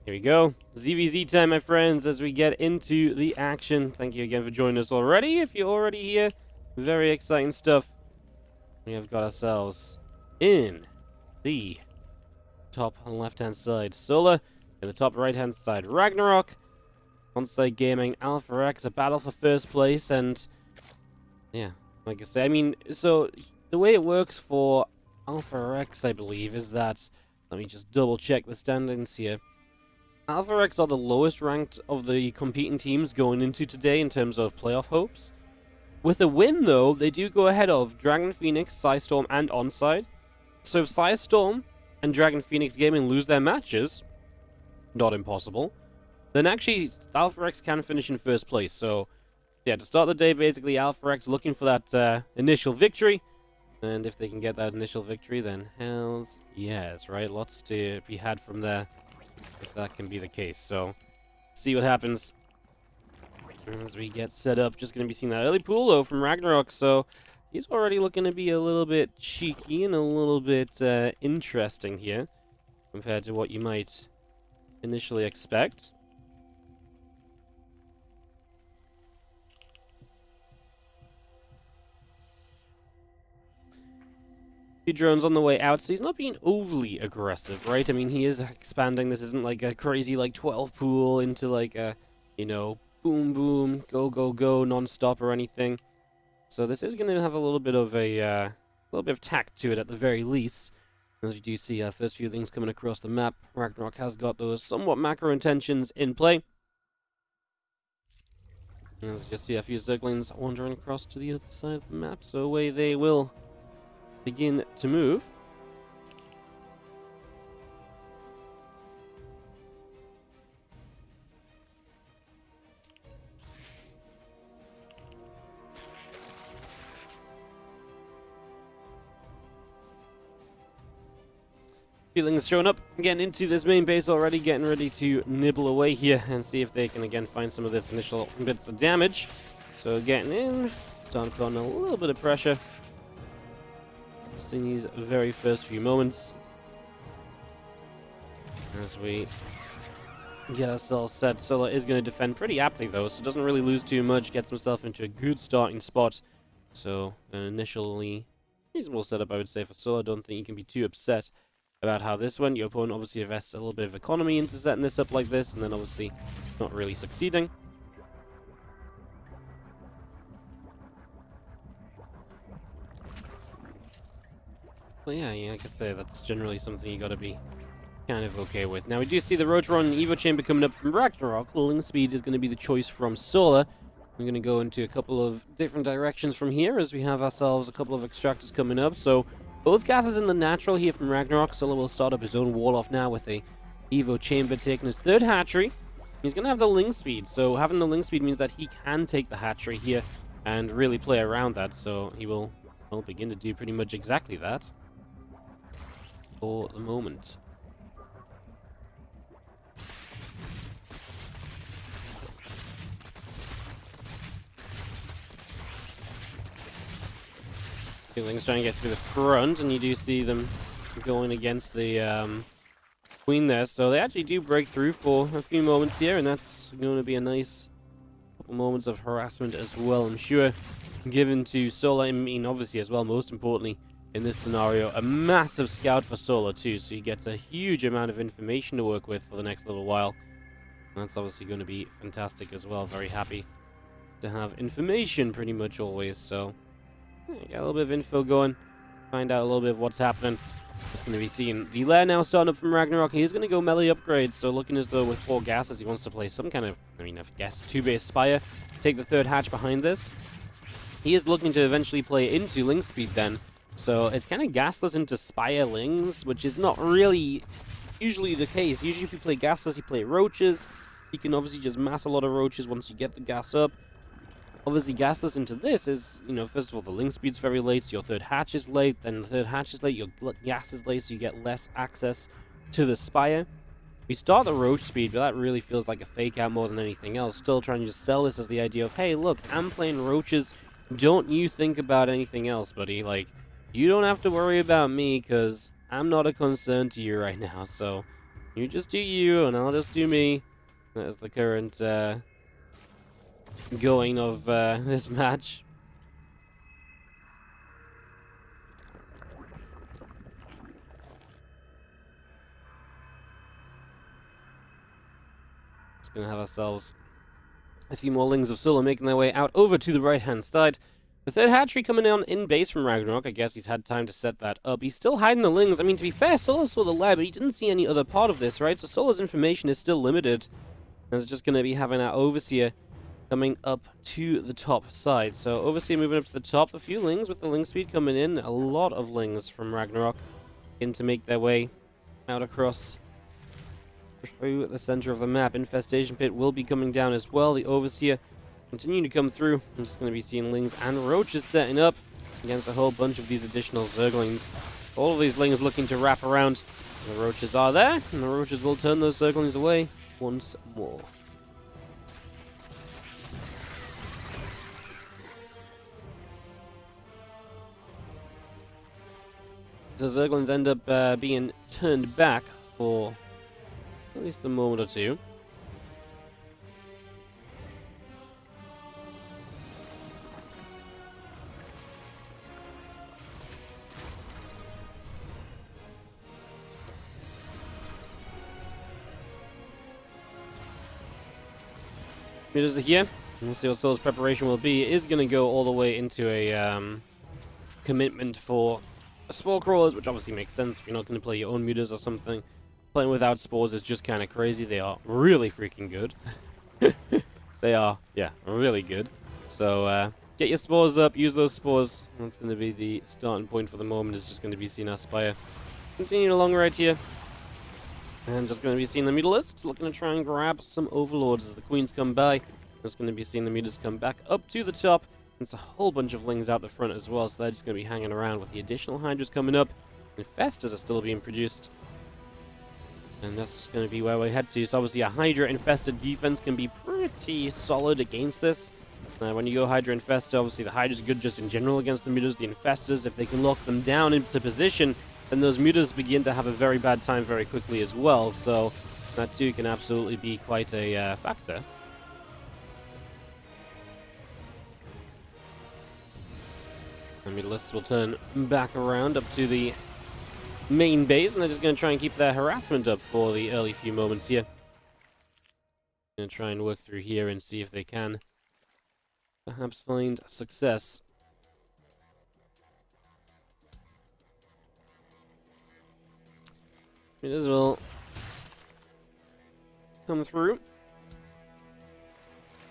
Here we go. ZvZ time, my friends, as we get into the action. Thank you again for joining us already. If you're already here, very exciting stuff. We have got ourselves in the top left-hand side Solar, in the top right-hand side RagnaroK, on-site gaming, RagnaroK, a battle for first place, and yeah, like I say, I mean, so the way it works for RagnaroK, I believe, is that, let me just double-check the standings here. RagnaroK are the lowest ranked of the competing teams going into today in terms of playoff hopes. With a win, though, they do go ahead of Dragon Phoenix, Psystorm, and Onside. So if Psystorm and Dragon Phoenix Gaming lose their matches, not impossible, then actually RagnaroK can finish in first place. So yeah, to start the day, basically RagnaroK looking for that initial victory. And if they can get that initial victory, then hells yes, right? Lots to be had from there, if that can be the case. So, see what happens as we get set up. Just going to be seeing that early pool, though, from RagnaroK. So, he's already looking to be a little bit cheeky and a little bit interesting here, compared to what you might initially expect. Few drones on the way out, so he's not being overly aggressive, right? I mean, he is expanding. This isn't like a crazy, like, 12 pool into, like, a, you know, boom, boom, go, go, go, non-stop or anything. So this is going to have a little bit of tact to it at the very least. As you do see, first few things coming across the map, RagnaroK has got those somewhat macro intentions in play. As you just see a few Zerglings wandering across to the other side of the map, so away they will begin to move. Feelings showing up, getting into this main base already, getting ready to nibble away here and see if they can again find some of this initial bits of damage. So getting in, starting to put on a little bit of pressure. In these very first few moments as we get ourselves set. Solar is going to defend pretty aptly, though, so doesn't really lose too much, gets himself into a good starting spot. So an initially reasonable setup, I would say, for Solar. I don't think you can be too upset about how this went. Your opponent obviously invests a little bit of economy into setting this up like this, and then obviously not really succeeding. But yeah, like I say, that's generally something you gotta be kind of okay with. Now, we do see the Rotoron and Evo Chamber coming up from RagnaroK. Lulling Speed is going to be the choice from Solar. We're going to go into a couple of different directions from here as we have ourselves a couple of extractors coming up. So, both gases in the natural here from RagnaroK. Solar will start up his own wall off now with a Evo Chamber taking his third hatchery. He's going to have the Ling Speed, so having the Ling Speed means that he can take the hatchery here and really play around that. So, he will begin to do pretty much exactly that for the moment. Feelings trying to get through the front, and you do see them going against the queen there. So they actually do break through for a few moments here, and that's going to be a nice couple moments of harassment as well, I'm sure, given to Solar. I mean, obviously as well, most importantly, in this scenario, a massive scout for Solar too, so he gets a huge amount of information to work with for the next little while. And that's obviously going to be fantastic as well. Very happy to have information pretty much always, so yeah, got a little bit of info going, find out a little bit of what's happening. Just going to be seeing the lair now starting up from RagnaroK. He's going to go melee upgrades, so looking as though with 4 gases he wants to play some kind of, I mean, I guess 2-base Spire, take the third hatch behind this. He is looking to eventually play into Ling Speed then, so it's kind of gasless into Spire Lings, which is not really usually the case. Usually if you play gasless, you play roaches. You can obviously just mass a lot of roaches once you get the gas up. Obviously, gasless into this is, you know, first of all, the Ling Speed's very late, so your third hatch is late, then the third hatch is late, your gas is late, so you get less access to the Spire. We start the Roach Speed, but that really feels like a fake out more than anything else. Still trying to just sell this as the idea of, hey, look, I'm playing Roaches, don't you think about anything else, buddy. Like, you don't have to worry about me, because I'm not a concern to you right now, so You just do you, and I'll just do me. That is the current going of this match. Just gonna have ourselves a few more Lings of Solar making their way out over to the right-hand side. The third hatchery coming on in base from RagnaroK. I guess he's had time to set that up. He's still hiding the Lings. I mean, to be fair, Solar saw the lair, but he didn't see any other part of this, right? So Solar's information is still limited. And it's just going to be having our Overseer coming up to the top side. So Overseer moving up to the top. A few Lings with the Ling speed coming in. A lot of Lings from RagnaroK in to make their way out across through the center of the map. Infestation Pit will be coming down as well. The Overseer continue to come through. I'm just going to be seeing Lings and Roaches setting up against a whole bunch of these additional Zerglings. All of these Lings looking to wrap around. The Roaches are there, and the Roaches will turn those Zerglings away once more. So Zerglings end up being turned back for at least a moment or two. Meters are here. We'll see what Solar's preparation will be. It is going to go all the way into a commitment for Spore Crawlers, which obviously makes sense if you're not going to play your own meters or something. Playing without spores is just kind of crazy. They are really freaking good. They are, yeah, really good. So get your spores up, use those spores. That's going to be the starting point for the moment. It's just going to be seeing our Spire continuing along right here. And just going to be seeing the Mutalisks looking to try and grab some Overlords as the Queens come by. Just going to be seeing the Mutas come back up to the top. There's a whole bunch of Lings out the front as well, so they're just going to be hanging around with the additional Hydras coming up. Infestors are still being produced. And that's going to be where we head to. So obviously a Hydra Infestor defense can be pretty solid against this. When you go Hydra Infestor, obviously the Hydra's good just in general against the Mutas. The Infestors, if they can lock them down into position, then those Mutas begin to have a very bad time very quickly as well. So that too can absolutely be quite a factor. The Mutalisks will turn back around up to the main base, and they're just going to try and keep their harassment up for the early few moments here. Going to try and work through here and see if they can perhaps find success. It as well come through.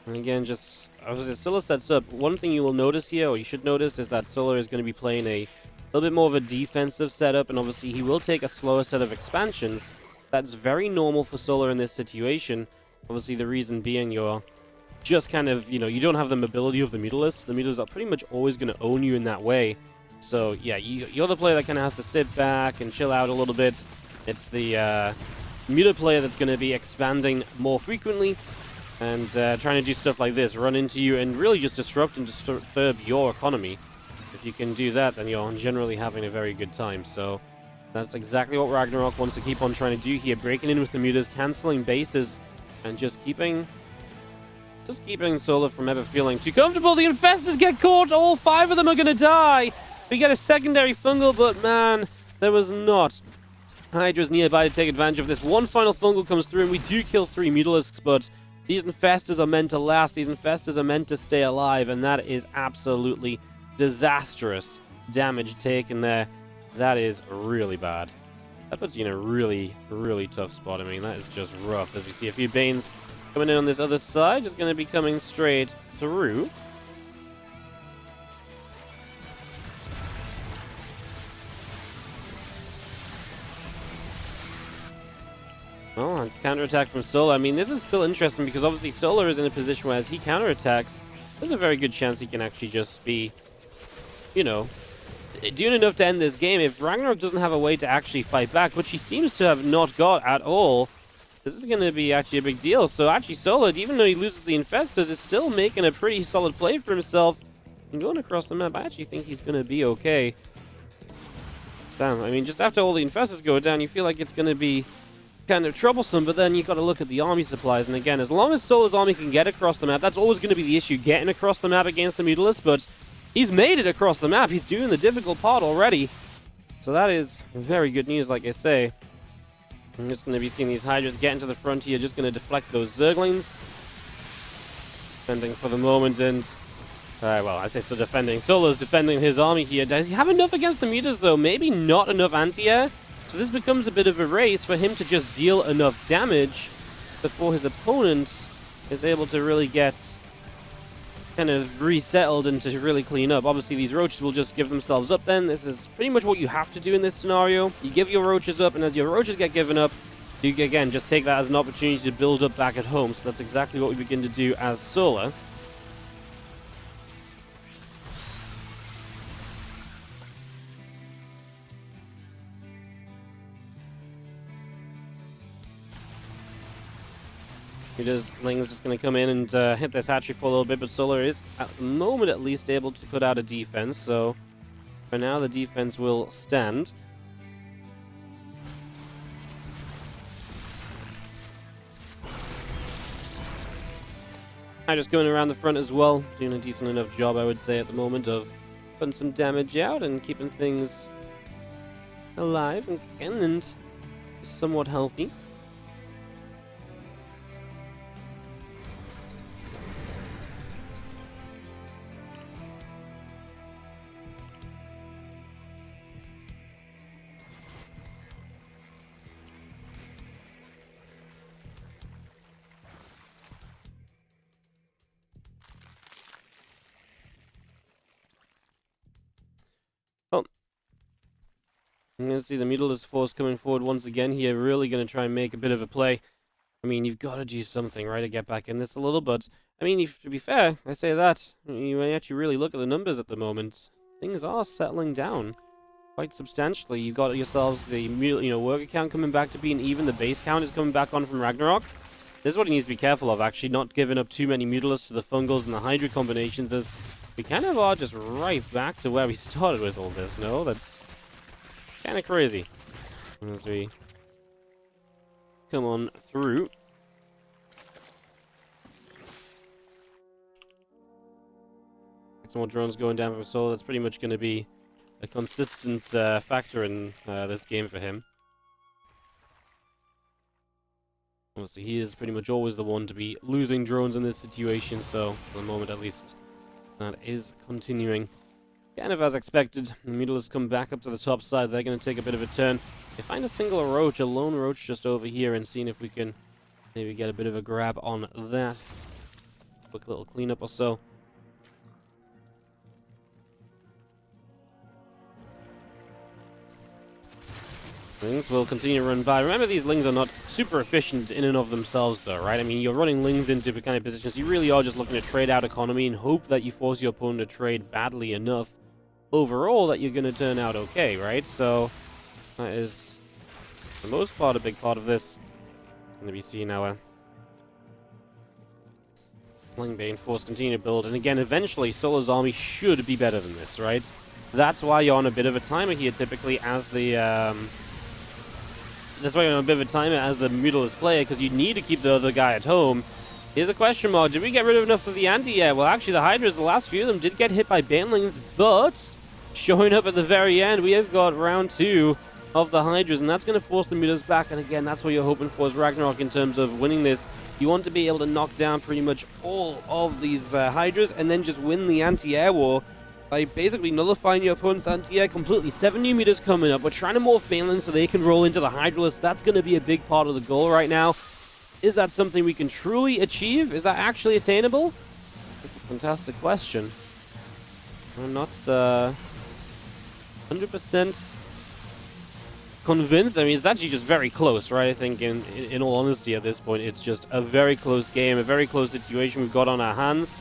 And again, just as Solar sets up, one thing you will notice here, or you should notice, is that Solar is going to be playing a little bit more of a defensive setup, and obviously he will take a slower set of expansions. That's very normal for Solar in this situation. Obviously the reason being you're just kind of, you don't have the mobility of the Mutalisks. The Mutalisks are pretty much always going to own you in that way. So yeah, you're the player that kind of has to sit back and chill out a little bit. It's the Muta player that's going to be expanding more frequently and trying to do stuff like this, run into you and really just disrupt and disturb your economy. If you can do that, then you're generally having a very good time. So that's exactly what RagnaroK wants to keep on trying to do here, breaking in with the Mutas, cancelling bases, and just keeping Solar from ever feeling too comfortable. The Infestors get caught, all 5 of them are going to die. We get a secondary fungal, but man, there was not Hydras nearby to take advantage of this. One final fungal comes through, and we do kill 3 Mutalisks, but these Infestors are meant to last. These Infestors are meant to stay alive, and that is absolutely disastrous damage taken there. That is really bad. That puts you in a really, really tough spot. I mean, that is just rough. As we see a few Banes coming in on this other side, just going to be coming straight through. Oh, counterattack from Solar. I mean, this is still interesting because obviously Solar is in a position where as he counterattacks, there's a very good chance he can actually just be, doing enough to end this game. If RagnaroK doesn't have a way to actually fight back, which he seems to have not got at all, this is going to be actually a big deal. So actually Solar, even though he loses the Infestors, is still making a pretty solid play for himself. And going across the map, I actually think he's going to be okay. Damn, I mean, just after all the Infestors go down, you feel like it's going to be kind of troublesome, but then you got to look at the army supplies, and again, as long as Solar's army can get across the map, that's always going to be the issue, getting across the map against the Mutalists, but he's made it across the map. He's doing the difficult part already. So that is very good news, like I say. I'm just going to be seeing these Hydras get into the front here, just going to deflect those Zerglings. Defending for the moment, and... well, I say still defending. Solar's defending his army here. Does he have enough against the Mutas, though? Maybe not enough anti-air. So this becomes a bit of a race for him to just deal enough damage before his opponent is able to really get kind of resettled and to really clean up. Obviously, these roaches will just give themselves up then. This is pretty much what you have to do in this scenario. You give your roaches up, and as your roaches get given up, you, again, just take that as an opportunity to build up back at home. So that's exactly what we begin to do as Solar. Ling's just going to come in and hit this hatchery for a little bit, but Solar is, at the moment at least, able to put out a defense, so for now the defense will stand. Just going around the front as well, doing a decent enough job, I would say, at the moment, of putting some damage out and keeping things alive and somewhat healthy. I'm going to see the Mutalist force coming forward once again here, really going to try and make a bit of a play. I mean, you've got to do something, right, to get back in this a little, but, I mean, to be fair, I say that, you may actually really look at the numbers at the moment. Things are settling down quite substantially. You've got yourselves the, worker count coming back to being even, the base count is coming back on from RagnaroK. This is what he needs to be careful of, actually, not giving up too many Mutalists to the Fungals and the Hydra combinations, as we kind of are just right back to where we started with all this, no? That's kind of crazy. As we come on through. Get some more drones going down for Solar. That's pretty much going to be a consistent factor in this game for him. Obviously, he is pretty much always the one to be losing drones in this situation, so for the moment at least, that is continuing. Kind of as expected, the Mutalists come back up to the top side. They're going to take a bit of a turn. They find a single roach, a lone roach just over here, and seeing if we can maybe get a bit of a grab on that. Quick little cleanup or so. Lings will continue to run by. Remember, these Lings are not super efficient in and of themselves, though, right? I mean, you're running Lings into the kind of positions. You really are just looking to trade out economy and hope that you force your opponent to trade badly enough overall that you're going to turn out okay, right? So that is, for the most part, a big part of this. Going to be seeing our Lingbane force continue to build. And again, eventually, Solar's army should be better than this, right? That's why you're on a bit of a timer here, typically, as the... That's why you're on a bit of a timer as the Mutalist player, because you need to keep the other guy at home. Here's a question mark. Did we get rid of enough of the anti-air? Well, actually, the Hydras, the last few of them did get hit by Banelings, but showing up at the very end, we have got round 2 of the Hydras, and that's going to force the Mutalist back. And again, that's what you're hoping for as RagnaroK in terms of winning this. You want to be able to knock down pretty much all of these Hydras and then just win the anti-air war by basically nullifying your opponent's anti-air completely. 7 new meters coming up. We're trying to morph Banelings so they can roll into the Hydralisk. That's going to be a big part of the goal right now. Is that something we can truly achieve? Is that actually attainable? That's a fantastic question. I'm not 100% convinced. I mean, it's actually just very close, right? I think in all honesty at this point, it's just a very close game, a very close situation we've got on our hands.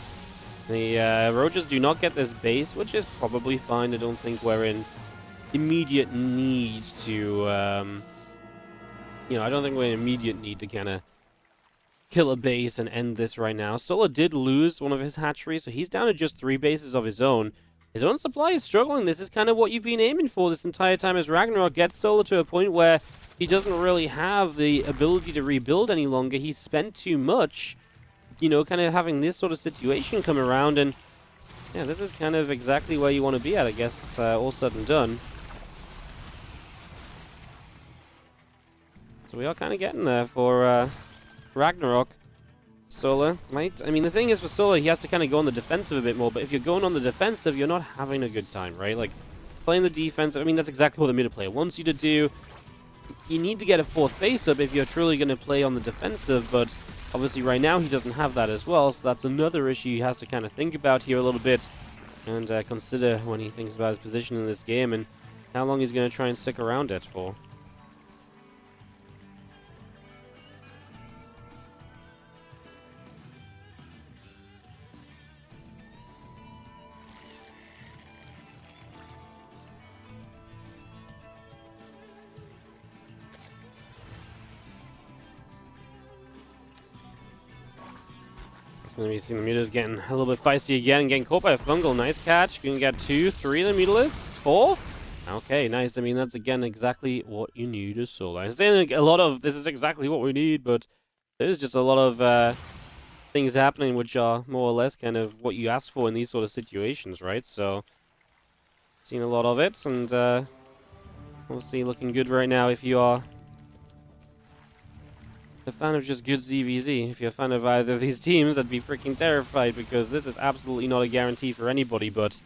The Roaches do not get this base, which is probably fine. I don't think we're in immediate need to, I don't think we're in immediate need to kind of kill a base and end this right now. Solar did lose one of his hatcheries, so he's down to just 3 bases of his own. his own supply is struggling. This is kind of what you've been aiming for this entire time as RagnaroK gets Solar to a point where he doesn't really have the ability to rebuild any longer. He's spent too much, you know, kind of having this sort of situation come around, and yeah, this is kind of exactly where you want to be at, I guess, all said and done. So we are kind of getting there for RagnaroK. Solar might... I mean, the thing is for Solar, he has to kind of go on the defensive a bit more, but if you're going on the defensive, you're not having a good time, right? Like, playing the defense, I mean, that's exactly what the meta player wants you to do. You need to get a 4th base up if you're truly going to play on the defensive, but obviously right now he doesn't have that as well, so that's another issue he has to kind of think about here a little bit and consider when he thinks about his position in this game and how long he's going to try and stick around it for. It's going to be seeing the Mutas getting a little bit feisty again, getting caught by a fungal. Nice catch. You can get 2, 3 of the Mutalisks. 4. Okay, nice. I mean, that's again exactly what you need as Solar. I'm saying a lot of this is exactly what we need, but there's just a lot of things happening which are more or less kind of what you ask for in these sort of situations, right? So, seen a lot of it, and obviously looking good right now if you are a fan of just good ZvZ. If you're a fan of either of these teams, I'd be freaking terrified because this is absolutely not a guarantee for anybody, but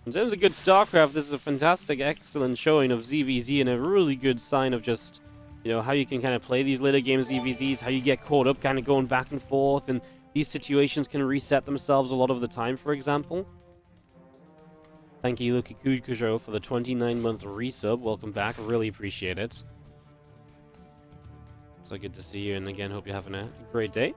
in terms of good StarCraft, this is a fantastic, excellent showing of ZvZ and a really good sign of just, you know, how you can kind of play these later game ZvZs, how you get caught up kind of going back and forth, and these situations can reset themselves a lot of the time, for example. Thank you, Lucky Kujo, for the 29-month resub. Welcome back. Really appreciate it. So good to see you, and again, hope you're having a great day.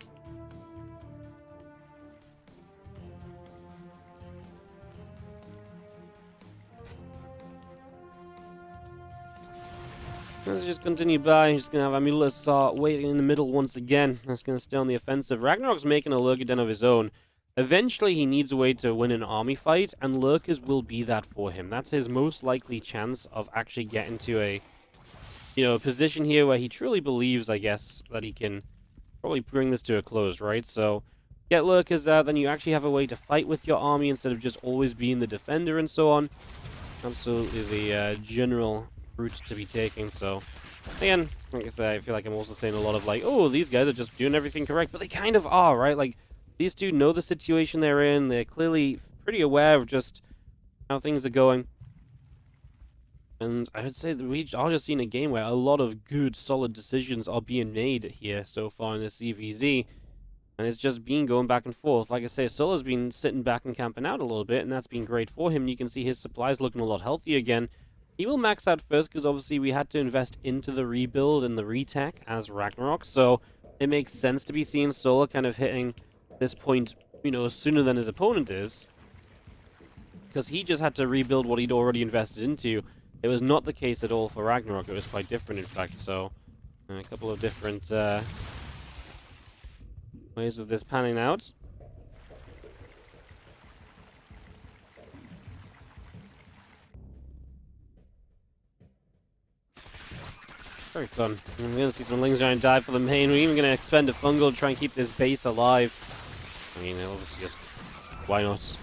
Let's just continue by. He's going to have Amulus waiting in the middle once again. That's going to stay on the offensive. RagnaroK's making a lurker den of his own. Eventually, he needs a way to win an army fight, and lurkers will be that for him. That's his most likely chance of actually getting to a, you know, a position here where he truly believes, I guess, that he can probably bring this to a close, right? So, get lurkers out, then you actually have a way to fight with your army instead of just always being the defender and so on. Absolutely the general route to be taking, so... Again, like I say, I feel like I'm also saying a lot of like, oh, these guys are just doing everything correct, but they kind of are, right? Like, these two know the situation they're in, they're clearly pretty aware of just how things are going. And I would say that we are just seeing a game where a lot of good, solid decisions are being made here so far in this ZvZ. And it's just been going back and forth. Like I say, Solar's been sitting back and camping out a little bit, and that's been great for him. You can see his supplies looking a lot healthier again. He will max out first, because obviously we had to invest into the rebuild and the retech as RagnaroK. So it makes sense to be seeing Solar kind of hitting this point, you know, sooner than his opponent is. Because he just had to rebuild what he'd already invested into. It was not the case at all for RagnaroK. It was quite different, in fact. So, a couple of different ways of this panning out. Very fun. And we're going to see some Lings trying to dive for the main. We're even going to expend a fungal to try and keep this base alive. I mean, obviously just... why not?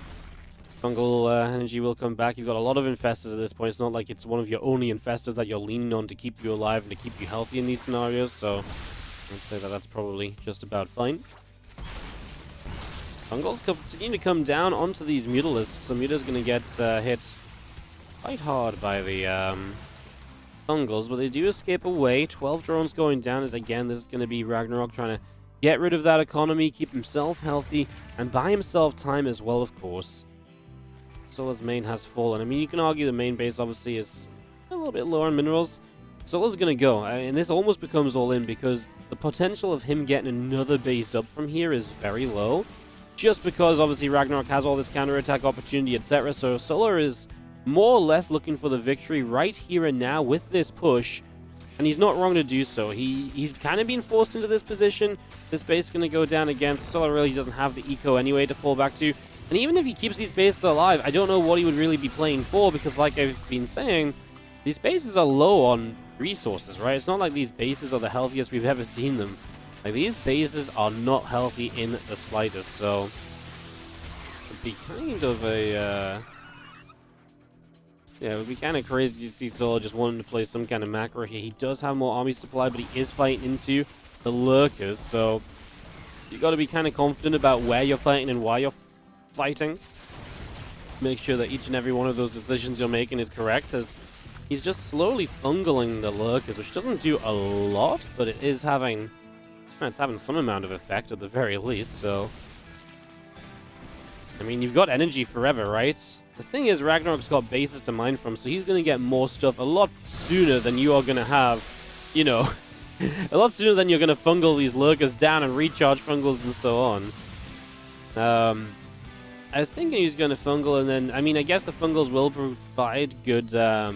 Fungal energy will come back. You've got a lot of infestors at this point. It's not like it's one of your only infestors that you're leaning on to keep you alive and to keep you healthy in these scenarios, so I'd say that that's probably just about fine. Fungals continue to come down onto these Mutalisks, so Muta's going to get hit quite hard by the Fungals, but they do escape away. 12 drones going down as, again, this is going to be RagnaroK trying to get rid of that economy, keep himself healthy, and buy himself time as well, of course. Solar's main has fallen. I mean, you can argue the main base obviously is a little bit lower on minerals. Solar's going to go, and this almost becomes all in because the potential of him getting another base up from here is very low. Just because obviously RagnaroK has all this counterattack opportunity, etc. So Solar is more or less looking for the victory right here and now with this push. And he's not wrong to do so. He's kind of been forced into this position. This base is going to go down again. Solar really doesn't have the eco anyway to fall back to. And even if he keeps these bases alive, I don't know what he would really be playing for, because like I've been saying, these bases are low on resources, right? It's not like these bases are the healthiest we've ever seen them. Like, these bases are not healthy in the slightest, so it'd be kind of a, yeah, it would be kind of crazy to see Solo just wanting to play some kind of macro here. He does have more army supply, but he is fighting into the lurkers, so you got to be kind of confident about where you're fighting and why you're fighting. Make sure that each and every one of those decisions you're making is correct, as he's just slowly fungling the lurkers, which doesn't do a lot, but it is having, it's having some amount of effect at the very least, so I mean, you've got energy forever, right? The thing is, RagnaroK's got bases to mine from, so he's going to get more stuff a lot sooner than you are going to have, you know, a lot sooner than you're going to fungal these lurkers down and recharge fungals and so on. I was thinking he's going to fungal, and then, I mean, I guess the fungals will provide good, I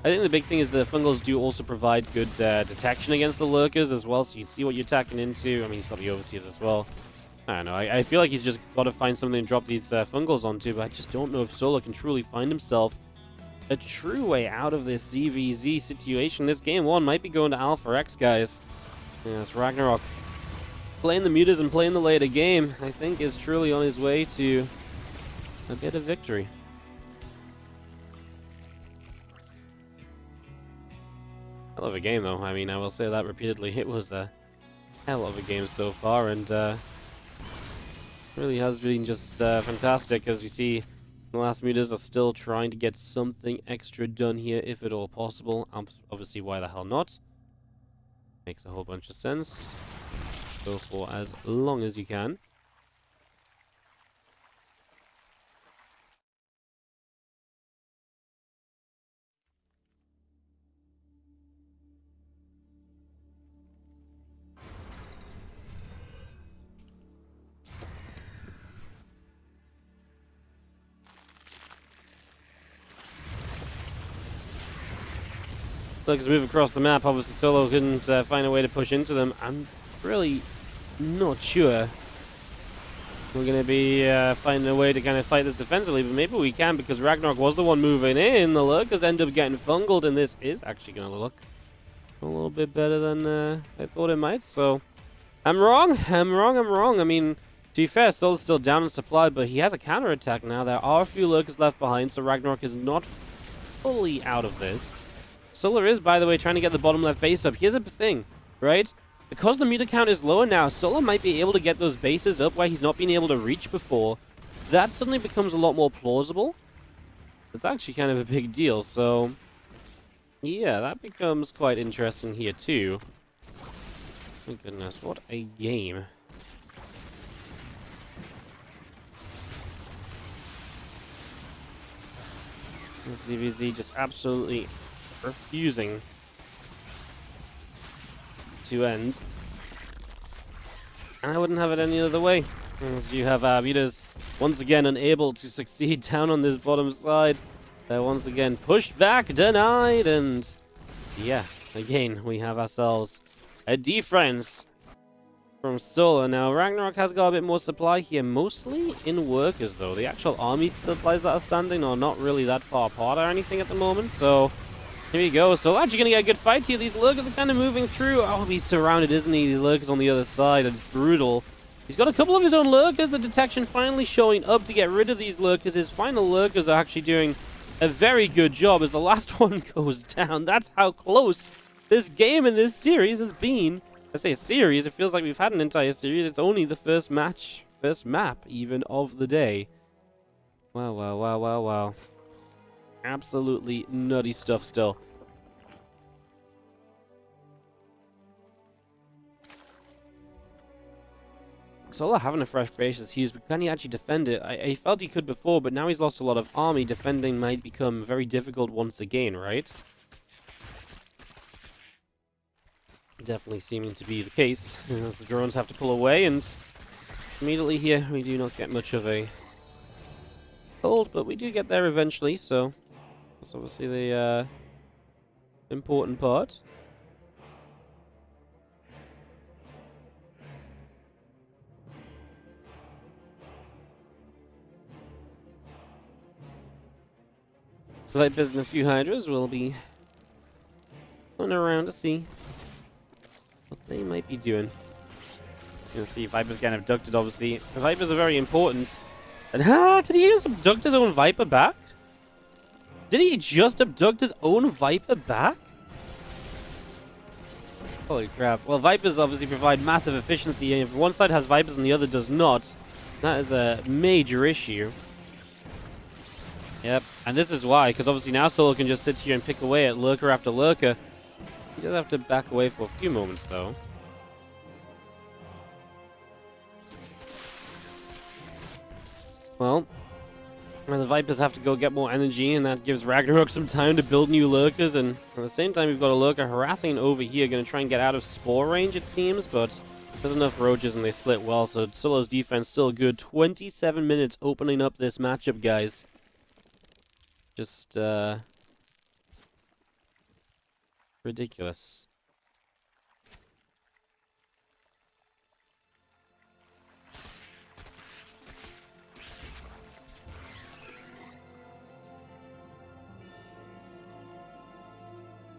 think the big thing is the fungals do also provide good detection against the lurkers as well, so you can see what you're attacking into. I mean, he's got the overseers as well. I don't know, I feel like he's just got to find something to drop these fungals onto, but I just don't know if Solo can truly find himself a true way out of this ZvZ situation. This game 1 might be going to Alpha X, guys. Yes, RagnaroK playing the mutas and playing the later game, I think, is truly on his way to a bit of victory. Hell of a game, though. I mean, I will say that repeatedly. It was a hell of a game so far, and really has been just fantastic, as we see the last mutas are still trying to get something extra done here, if at all possible. Obviously, why the hell not? Makes a whole bunch of sense. Go for as long as you can. Looks move across the map. Obviously, Solo couldn't find a way to push into them. I'm really not sure we're going to be finding a way to kind of fight this defensively, but maybe we can, because RagnaroK was the one moving in. The lurkers end up getting fungled, and this is actually going to look a little bit better than I thought it might. So I'm wrong. I mean, to be fair, Solo's still down in supply, but he has a counterattack now. There are a few lurkers left behind, so RagnaroK is not fully out of this. Solar is, by the way, trying to get the bottom left base up. Here's a thing, right? Because the meter count is lower now, Solar might be able to get those bases up where he's not been able to reach before. That suddenly becomes a lot more plausible. It's actually kind of a big deal, so yeah, that becomes quite interesting here too. My goodness, what a game. ZvZ just absolutely refusing to end. And I wouldn't have it any other way, as you have Arbitas once again unable to succeed down on this bottom side. They're once again pushed back, denied, and yeah, again, we have ourselves a defense from Solar. Now, RagnaroK has got a bit more supply here, mostly in workers, though. The actual army supplies that are standing are not really that far apart or anything at the moment, so here you go. So actually gonna get a good fight here. These lurkers are kind of moving through. Oh, he's surrounded, isn't he? The lurkers on the other side. It's brutal. He's got a couple of his own lurkers. The detection finally showing up to get rid of these lurkers. His final lurkers are actually doing a very good job as the last one goes down. That's how close this game and this series has been. I say series, it feels like we've had an entire series. It's only the first map even of the day. Wow, wow, wow, wow, wow. Absolutely nutty stuff still. Solar having a fresh base as huge, but can he actually defend it? I felt he could before, but now he's lost a lot of army. Defending might become very difficult once again, right? Definitely seeming to be the case, as the drones have to pull away, and immediately here we do not get much of a hold, but we do get there eventually, so that's obviously the important part. Vipers and a few Hydras will be going around to see what they might be doing. Just gonna see Vipers getting abducted, obviously. The Vipers are very important. And did he just abduct his own Viper back? Did he just abduct his own Viper back? Holy crap. Well, Vipers obviously provide massive efficiency, and if one side has Vipers and the other does not, that is a major issue. Yep, and this is why, because obviously now Solo can just sit here and pick away at lurker after lurker. He does have to back away for a few moments, though. Well, the Vipers have to go get more energy, and that gives RagnaroK some time to build new lurkers, and at the same time we've got a lurker harassing over here, going to try and get out of spore range, it seems, but there's enough roaches and they split well, so Solo's defense still good. 27 minutes opening up this matchup, guys. Just, ridiculous.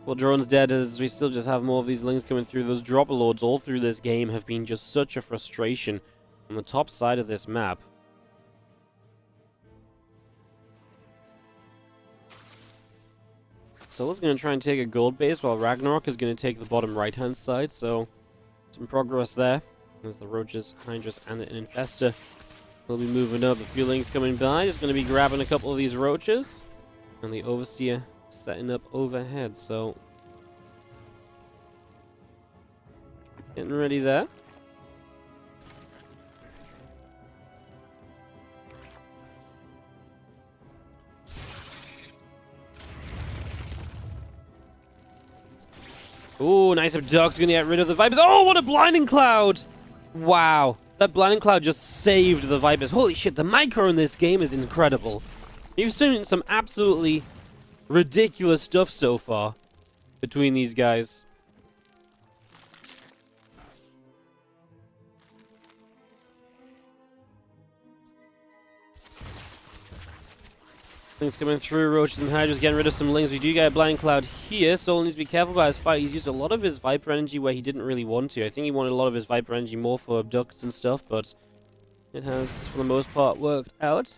Well, Drone's dead as we still just have more of these lings coming through. Those dropper lords all through this game have been just such a frustration on the top side of this map. Solo's going to try and take a gold base while RagnaroK is going to take the bottom right-hand side, so some progress there. As the roaches, Hydras, and an Infestor will be moving up. A few lings coming by, just going to be grabbing a couple of these roaches. And the Overseer setting up overhead, so getting ready there. Ooh, nice abduct, gonna get rid of the Vipers. Oh, what a blinding cloud! Wow, that blinding cloud just saved the Vipers. Holy shit, the micro in this game is incredible. You've seen some absolutely ridiculous stuff so far between these guys. Things coming through, roaches and Hydras getting rid of some lings. We do get a blind cloud here, so needs to be careful about his fight. He's used a lot of his Viper energy where he didn't really want to. I think he wanted a lot of his Viper energy more for abducts and stuff, but it has, for the most part, worked out.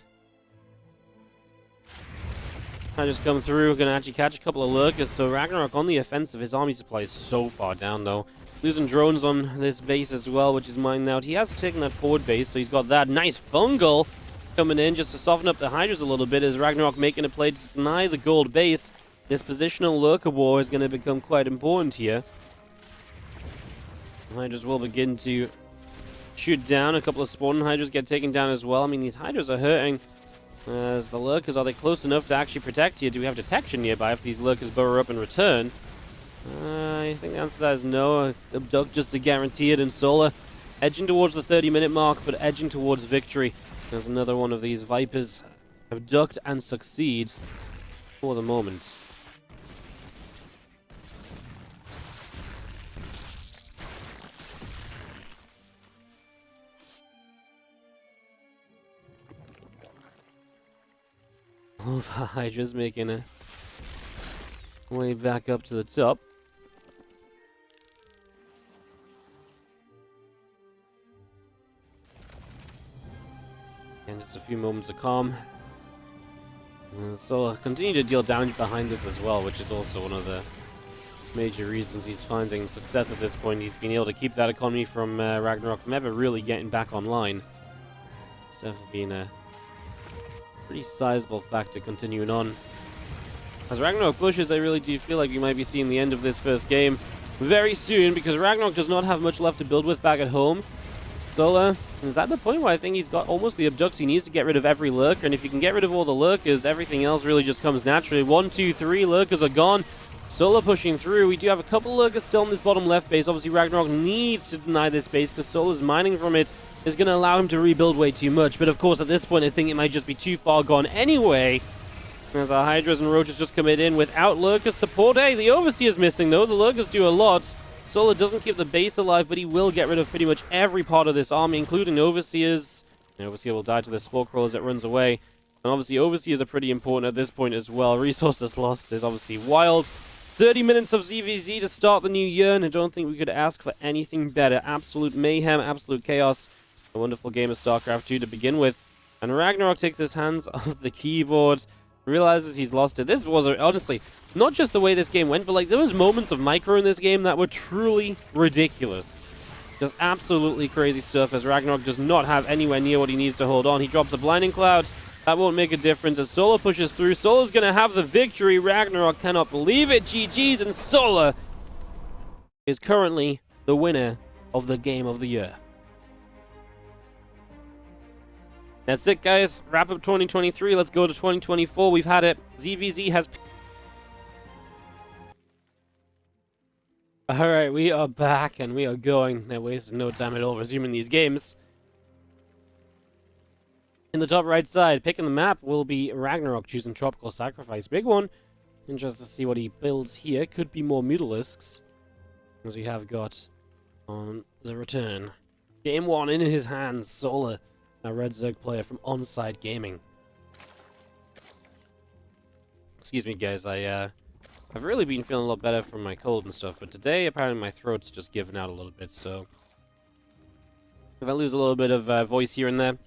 Hydras come through, gonna actually catch a couple of lurkers, so RagnaroK on the offensive. His army supply is so far down, though. Losing drones on this base as well, which is mined out. He has taken that forward base, so he's got that nice fungal coming in just to soften up the Hydras a little bit. As RagnaroK making a play to deny the gold base. This positional lurker war is going to become quite important here. The Hydras will begin to shoot down. A couple of spawning Hydras get taken down as well. I mean, these Hydras are hurting. As the lurkers, are they close enough to actually protect here? Do we have detection nearby if these lurkers burrow up and return? I think the answer to that is no. Abduct just to guarantee it, and Solar edging towards the 30-minute mark, but edging towards victory. There's another one of these Vipers abduct and succeed for the moment. All the Hydras making a way back up to the top. And just a few moments of calm. So continue to deal damage behind this as well, which is also one of the major reasons he's finding success at this point. He's been able to keep that economy from RagnaroK from ever really getting back online. It's definitely been a pretty sizable factor continuing on. As RagnaroK pushes, I really do feel like we might be seeing the end of this first game very soon, because RagnaroK does not have much left to build with back at home. Solar is at the point where I think he's got almost the abducts he needs to get rid of every lurker, and if you can get rid of all the lurkers, everything else really just comes naturally. 1, 2, 3 lurkers are gone. Solar pushing through. We do have a couple of lurkers still on this bottom left base. Obviously, RagnaroK needs to deny this base because Solar's mining from it is going to allow him to rebuild way too much. But of course, at this point, I think it might just be too far gone anyway. As our Hydras and Roaches just commit in without lurkers support. Hey, the Overseer's missing though. The lurkers do a lot. Solar doesn't keep the base alive, but he will get rid of pretty much every part of this army, including Overseers. The Overseer will die to the Spore Crawl as it runs away. And obviously, overseers are pretty important at this point as well. Resources lost is obviously wild. 30 minutes of ZvZ to start the new year, and I don't think we could ask for anything better. Absolute mayhem, absolute chaos. A wonderful game of StarCraft 2 to begin with. And RagnaroK takes his hands off the keyboard, realizes he's lost it. This was, honestly, not just the way this game went, but like there was moments of micro in this game that were truly ridiculous. Just absolutely crazy stuff, as RagnaroK does not have anywhere near what he needs to hold on. He drops a Blinding Cloud. That won't make a difference as Solar pushes through. Solar's going to have the victory. RagnaroK cannot believe it. GG's, and Solar is currently the winner of the Game of the Year. That's it, guys. Wrap up 2023. Let's go to 2024. We've had it. ZvZ has... Alright, we are back, and we are going. They're wasting no time at all resuming these games. In the top right side, picking the map will be RagnaroK, choosing Tropical Sacrifice. Big one. Interested to see what he builds here. Could be more Mutalisks, as we have got on the return. Game 1 in his hands. Solar, a Red Zerg player from Onside Gaming. Excuse me, guys. I've really been feeling a lot better from my cold and stuff, but today apparently my throat's just given out a little bit, so if I lose a little bit of voice here and there,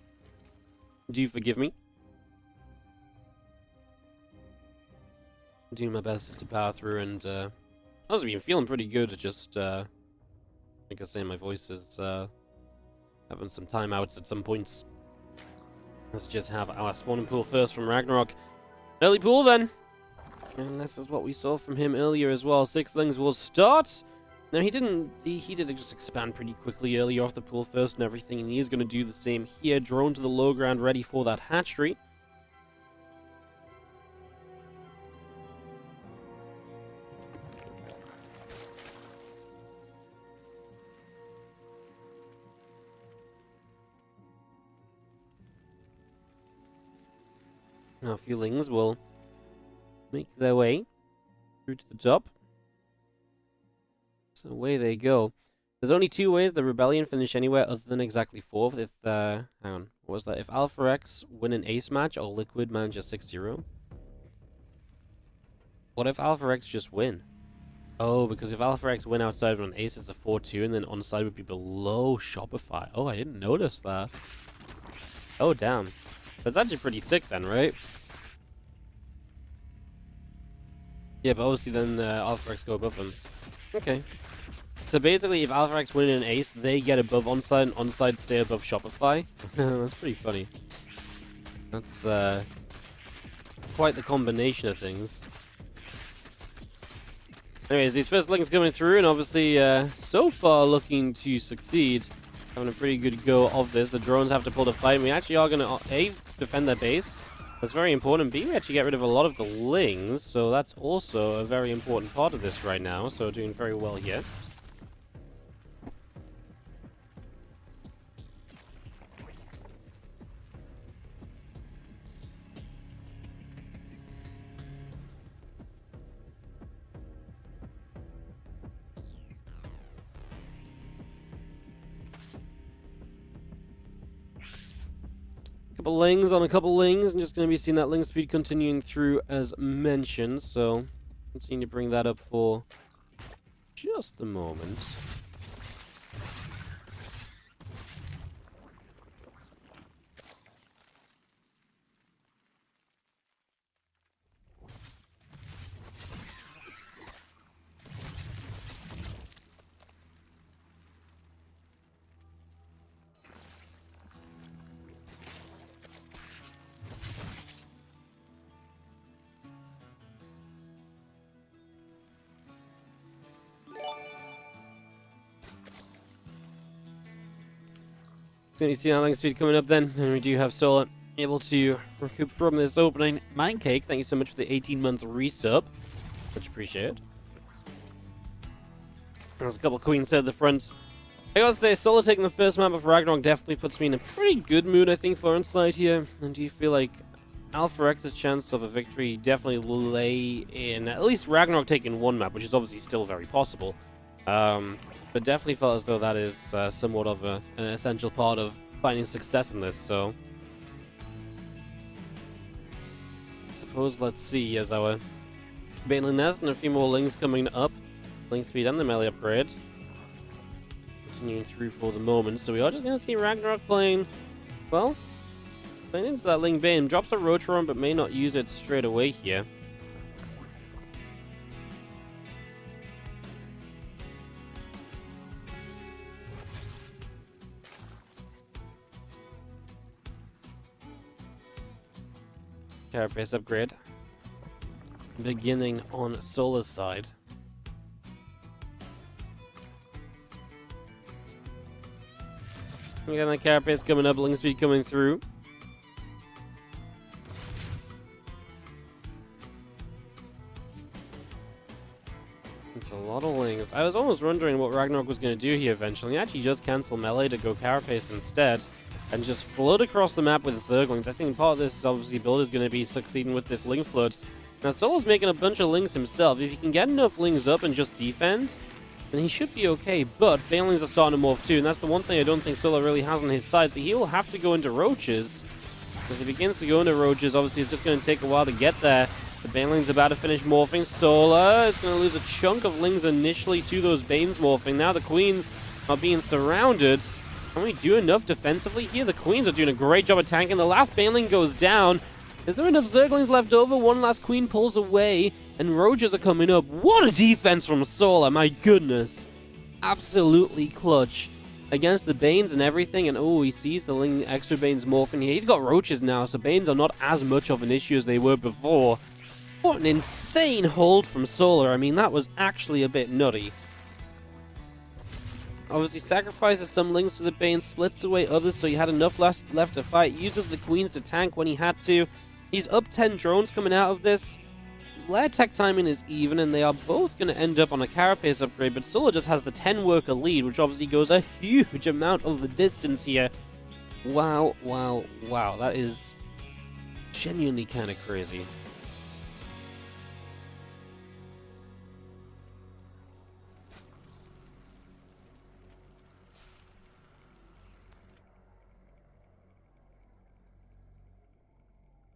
do forgive me. I'm doing my best just to power through, and I was been feeling pretty good. Just like I say, my voice is having some timeouts at some points. Let's just have our spawning pool first from RagnaroK. Early pool then, and this is what we saw from him earlier as well. Sixlings will start. Now he didn't. He did just expand pretty quickly earlier off the pool first and everything, and he is going to do the same here. Drone to the low ground, ready for that hatchery. Now feelings will make their way through to the top. So away they go. There's only two ways the Rebellion finish anywhere other than exactly 4th. If, hang on, what was that? If Alpha X win an ace match or Liquid manages 6-0. What if Alpha X just win? Oh, because if Alpha X win outside of an ace, it's a 4-2, and then onside would be below Shopify. Oh, I didn't notice that. Oh, damn. That's actually pretty sick then, right? Yeah, but obviously then Alpha X go above them. Okay. So basically, if Alpha X win an ace, they get above onside, and onside stay above Shopify. That's pretty funny. That's quite the combination of things. Anyways, these first links coming through, and obviously, so far looking to succeed. Having a pretty good go of this. The drones have to pull the fight, and we actually are going to, A, defend their base. That's very important. B, we actually get rid of a lot of the lings, so that's also a very important part of this right now. So doing very well here. Couple lings on a couple lings, and just going to be seeing that ling speed continuing through as mentioned, so continue to bring that up for just a moment. So you see our ling speed coming up then, and we do have Solar able to recoup from this opening. Mindcake, thank you so much for the 18-month resub. Much appreciated. There's a couple of queens at the front. I gotta say, Solar taking the first map of RagnaroK definitely puts me in a pretty good mood, I think, for Inside here. And do you feel like Alpha X's chance of a victory definitely lay in at least RagnaroK taking one map, which is obviously still very possible. But definitely felt as though that is somewhat of an essential part of finding success in this, so suppose let's see as our Baneling Nest and a few more Lings coming up. Ling speed and the melee upgrade. Continuing through for the moment. So we are just going to see RagnaroK playing, well, playing into that Ling Bane. Drops a Rotoron, but may not use it straight away here. Carapace upgrade. Beginning on Solar's side. We got that Carapace coming up, Ling speed coming through. It's a lot of Lings. I was almost wondering what RagnaroK was going to do here eventually. He actually just cancel melee to go Carapace instead. And just float across the map with Zerglings. I think part of this obviously build is going to be succeeding with this Ling float. Now Solo's making a bunch of Lings himself. If he can get enough Lings up and just defend, then he should be okay. But Banelings are starting to morph too, and that's the one thing I don't think Solo really has on his side. So he will have to go into Roaches. As he begins to go into Roaches, obviously it's just going to take a while to get there. The Baneling's about to finish morphing. Solar is going to lose a chunk of Lings initially to those Banes morphing. Now the Queens are being surrounded. Can we do enough defensively here? The Queens are doing a great job of tanking. The last Baneling goes down. Is there enough Zerglings left over? One last Queen pulls away, and Roaches are coming up. What a defense from Solar, my goodness. Absolutely clutch against the Banes and everything. And oh, he sees the Ling extra Banes morphing here. He's got Roaches now, so Banes are not as much of an issue as they were before. What an insane hold from Solar. I mean, that was actually a bit nutty. Obviously sacrifices some Lings to the Bane, splits away others so he had enough left to fight, uses the Queens to tank when he had to. He's up 10 drones coming out of this. Their tech timing is even, and they are both going to end up on a Carapace upgrade, but Solar just has the 10 worker lead, which obviously goes a huge amount of the distance here. Wow, wow, wow. That is genuinely kind of crazy.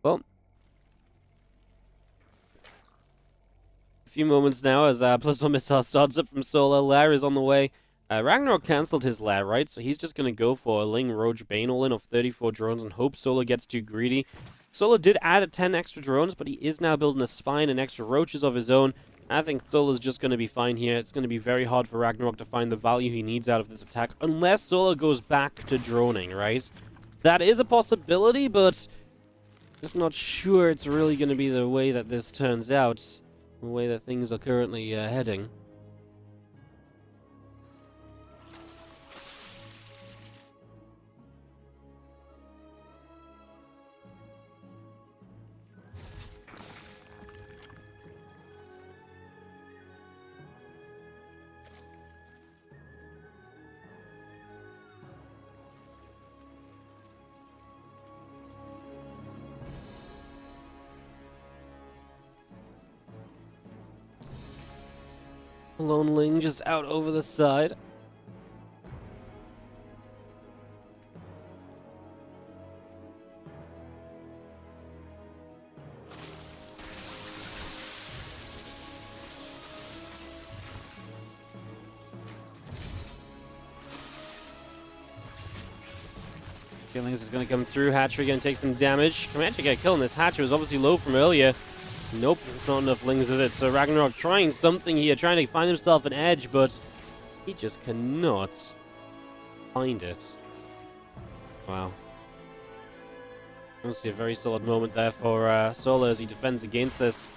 Well, a few moments now as +1 missile starts up from Solar. Lair is on the way. RagnaroK cancelled his Lair, right? So he's just going to go for a Ling Roach Bane all-in of 34 drones and hope Solar gets too greedy. Solar did add 10 extra drones, but he is now building a Spine and extra Roaches of his own. I think Solar's just going to be fine here. It's going to be very hard for RagnaroK to find the value he needs out of this attack, unless Solar goes back to droning, right? That is a possibility, but just not sure it's really going to be the way that this turns out, the way that things are currently heading. Lone Ling just out over the side. Killings is going to come through. Hatchery going to take some damage. Can we actually get a kill on this? Hatchery was obviously low from earlier. Nope, it's not enough Lings, is it? So RagnaroK trying something here, trying to find himself an edge, but he just cannot find it. Wow. Honestly, a very solid moment there for Solar as he defends against this.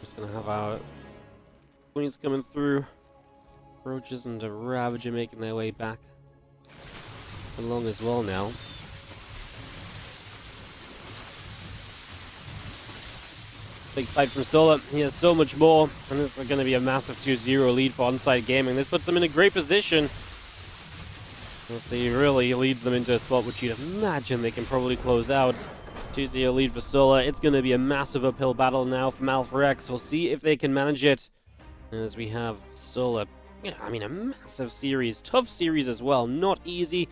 Just going to have our Queens coming through. Roaches and a Ravager making their way back along as well now. Big fight from Solar. He has so much more, and this is going to be a massive 2-0 lead for Onside Gaming. This puts them in a great position. We'll see, really leads them into a spot which you'd imagine they can probably close out. 2-0 lead for Solar. It's going to be a massive uphill battle now from AlphaX. We'll see if they can manage it. As we have Solar, I mean, a massive series, tough series as well. Not easy.